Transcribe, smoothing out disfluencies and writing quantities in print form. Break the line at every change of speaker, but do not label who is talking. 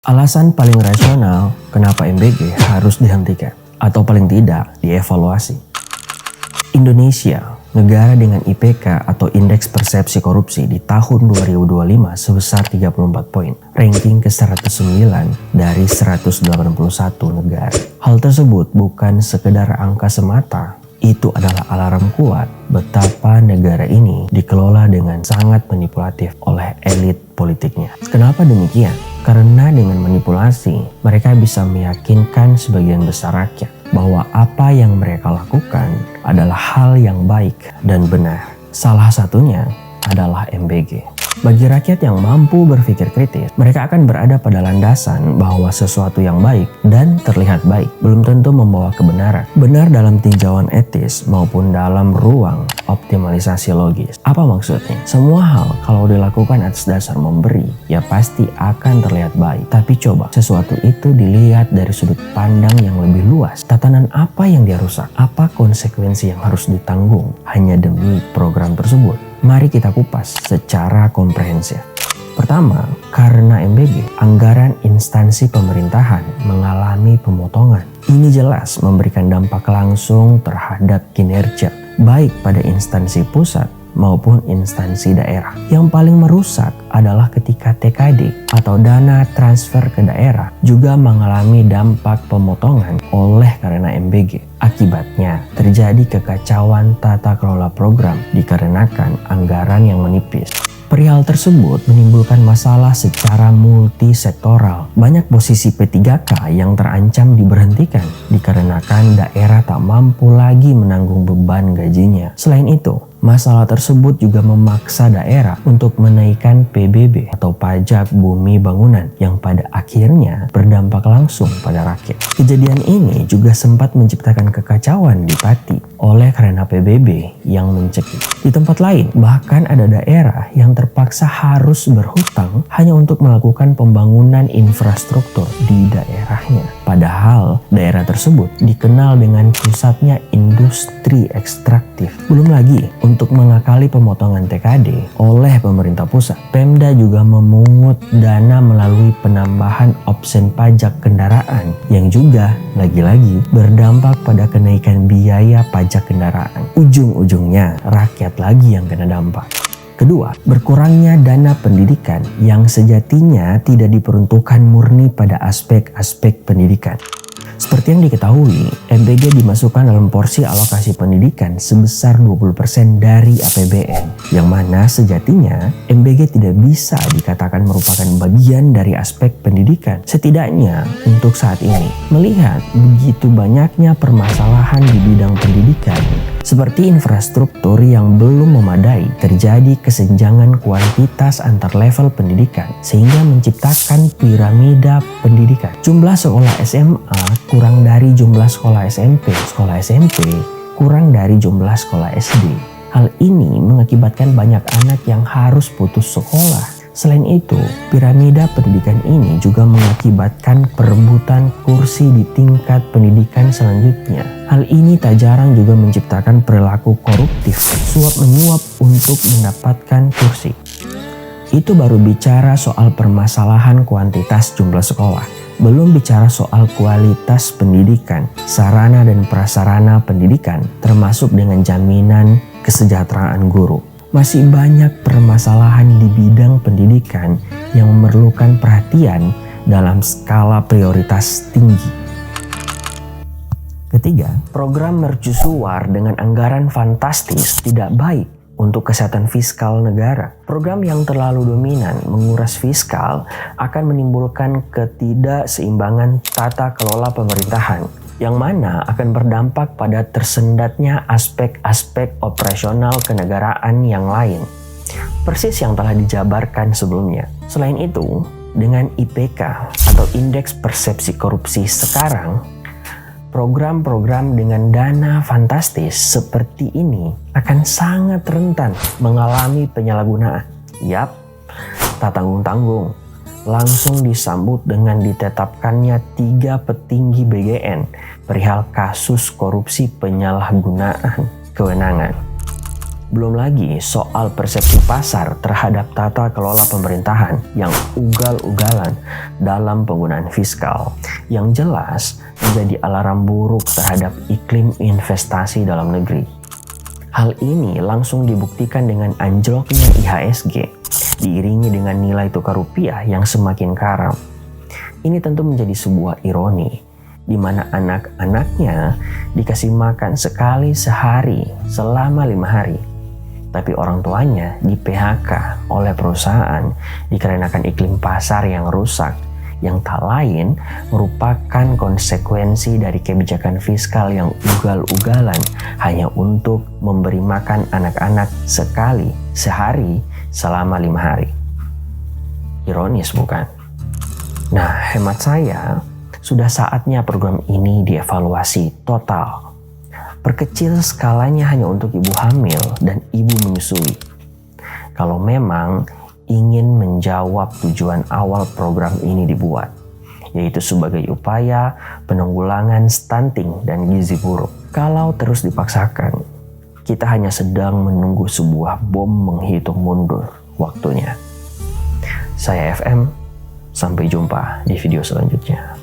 Alasan paling rasional kenapa MBG harus dihentikan atau paling tidak dievaluasi. Indonesia, negara dengan IPK atau Indeks Persepsi Korupsi di tahun 2025 sebesar 34 poin, ranking ke-109 dari 181 negara. Hal tersebut bukan sekedar angka semata, itu adalah alarm kuat betapa negara ini dikelola dengan sangat manipulatif oleh elit politiknya. Kenapa demikian? Karena dengan manipulasi, mereka bisa meyakinkan sebagian besar rakyat bahwa apa yang mereka lakukan adalah hal yang baik dan benar. Salah satunya adalah MBG. Bagi rakyat yang mampu berpikir kritis, mereka akan berada pada landasan bahwa sesuatu yang baik dan terlihat baik belum tentu membawa kebenaran. Benar dalam tinjauan etis maupun dalam ruang optimalisasi logis. Apa maksudnya? Semua hal kalau dilakukan atas dasar memberi, ya pasti akan terlihat baik. Tapi coba sesuatu itu dilihat dari sudut pandang yang lebih luas. Tatanan apa yang dia rusak? Apa konsekuensi yang harus ditanggung hanya demi program tersebut? Mari kita kupas secara komprehensif. Pertama, karena MBG, anggaran instansi pemerintahan mengalami pemotongan. Ini jelas memberikan dampak langsung terhadap kinerja, baik pada instansi pusat maupun instansi daerah. Yang paling merusak adalah ketika TKD atau dana transfer ke daerah juga mengalami dampak pemotongan oleh karena MBG. Akibatnya terjadi kekacauan tata kelola program dikarenakan anggaran yang menipis. Perihal tersebut menimbulkan masalah secara multisektoral. Banyak posisi P3K yang terancam diberhentikan dikarenakan daerah tak mampu lagi menanggung beban gajinya. Selain itu, masalah tersebut juga memaksa daerah untuk menaikkan PBB atau pajak bumi bangunan yang pada akhirnya berdampak langsung pada rakyat. Kejadian ini juga sempat menciptakan kekacauan di Pati oleh karena PBB yang mencekik. Di tempat lain, bahkan ada daerah yang terpaksa harus berhutang hanya untuk melakukan pembangunan infrastruktur di daerahnya. Padahal daerah tersebut dikenal dengan pusatnya industri ekstraktif. Belum lagi untuk mengakali pemotongan TKD oleh pemerintah pusat, Pemda juga memungut dana melalui penambahan opsen pajak kendaraan yang juga lagi-lagi berdampak pada kenaikan biaya pajak kendaraan. Ujung-ujungnya rakyat lagi yang kena dampak. Kedua, berkurangnya dana pendidikan yang sejatinya tidak diperuntukkan murni pada aspek-aspek pendidikan. Seperti yang diketahui, MBG dimasukkan dalam porsi alokasi pendidikan sebesar 20% dari APBN, yang mana sejatinya MBG tidak bisa dikatakan merupakan bagian dari aspek pendidikan. Setidaknya untuk saat ini, melihat begitu banyaknya permasalahan di bidang pendidikan, seperti infrastruktur yang belum memadai, terjadi kesenjangan kuantitas antar level pendidikan sehingga menciptakan piramida pendidikan. Jumlah sekolah SMA kurang dari jumlah sekolah SMP kurang dari jumlah sekolah SD. Hal ini mengakibatkan banyak anak yang harus putus sekolah. Selain itu, piramida pendidikan ini juga mengakibatkan perebutan kursi di tingkat pendidikan selanjutnya. Hal ini tak jarang juga menciptakan perilaku koruptif, suap-menyuap untuk mendapatkan kursi. Itu baru bicara soal permasalahan kuantitas jumlah sekolah. Belum bicara soal kualitas pendidikan, sarana dan prasarana pendidikan, termasuk dengan jaminan kesejahteraan guru. Masih banyak permasalahan di bidang pendidikan yang memerlukan perhatian dalam skala prioritas tinggi. Ketiga, program mercusuar dengan anggaran fantastis tidak baik untuk kesehatan fiskal negara. Program yang terlalu dominan menguras fiskal akan menimbulkan ketidakseimbangan tata kelola pemerintahan, yang mana akan berdampak pada tersendatnya aspek-aspek operasional kenegaraan yang lain. Persis yang telah dijabarkan sebelumnya. Selain itu, dengan IPK atau Indeks Persepsi Korupsi sekarang, program-program dengan dana fantastis seperti ini akan sangat rentan mengalami penyalahgunaan. Yap, tak tanggung-tanggung. Langsung disambut dengan ditetapkannya 3 petinggi BGN perihal kasus korupsi penyalahgunaan kewenangan. Belum lagi soal persepsi pasar terhadap tata kelola pemerintahan yang ugal-ugalan dalam penggunaan fiskal, yang jelas menjadi alarm buruk terhadap iklim investasi dalam negeri. Hal ini langsung dibuktikan dengan anjloknya IHSG, diiringi dengan nilai tukar rupiah yang semakin karam. Ini tentu menjadi sebuah ironi, di mana anak-anaknya dikasih makan sekali sehari selama 5 hari. Tapi orang tuanya di PHK oleh perusahaan dikarenakan iklim pasar yang rusak, yang tak lain merupakan konsekuensi dari kebijakan fiskal yang ugal-ugalan hanya untuk memberi makan anak-anak sekali sehari selama 5 hari. Ironis bukan? Nah, hemat saya, sudah saatnya program ini dievaluasi total. Perkecil skalanya hanya untuk ibu hamil dan ibu menyusui. Kalau memang ingin menjawab tujuan awal program ini dibuat, yaitu sebagai upaya penanggulangan stunting dan gizi buruk. Kalau terus dipaksakan, kita hanya sedang menunggu sebuah bom menghitung mundur waktunya. Saya FM, sampai jumpa di video selanjutnya.